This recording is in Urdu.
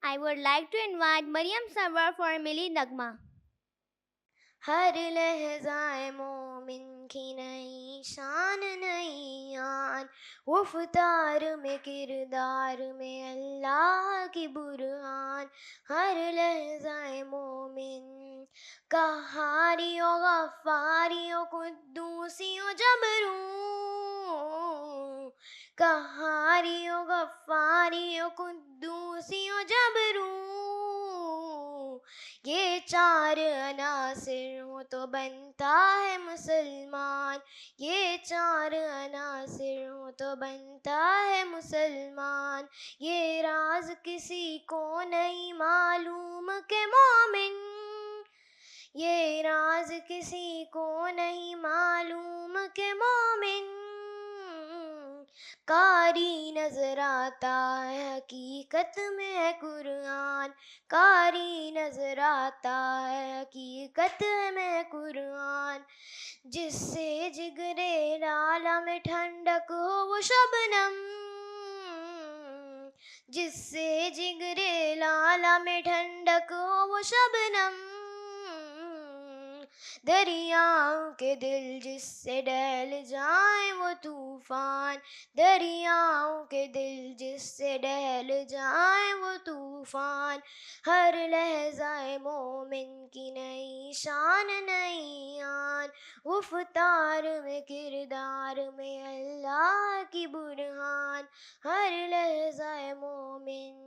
I would like to invite Maryam Sarwar for Mili Nagma. ہر لہجہ مومن کی نئی شان نئی آن، گفتار میں کردار میں اللہ کی برہان. ہر لہجہ مومن قہاری و غفاری و قدوسی و جبروں، قہاری و غفاری و قدوسی و جبروں. یہ چار عناصر ہوں تو بنتا ہے مسلمان، یہ چار عناصر ہوں تو بنتا ہے مسلمان. یہ راز کسی کو نہیں معلوم کہ مومن، یہ راز کسی کو نہیں معلوم کہ مومن. قاری نظر آتا ہے حقیقت میں ہے قرآن، قاری نظر آتا ہے حقیقت میں ہے قرآن. جس سے جگرے لالا میں ٹھنڈک ہو وہ شبنم، جس سے جگرے لالا میں ٹھنڈک ہو وہ شبنم. دریاؤں کے دل جس سے ڈھل جائیں وہ طوفان، دریاؤں کے دل جس سے ڈھل جائیں وہ طوفان. ہر لہجہ مومن کی نئی شان نئی آن، گفتار میں کردار میں اللہ کی برہان. ہر لہجہ مومن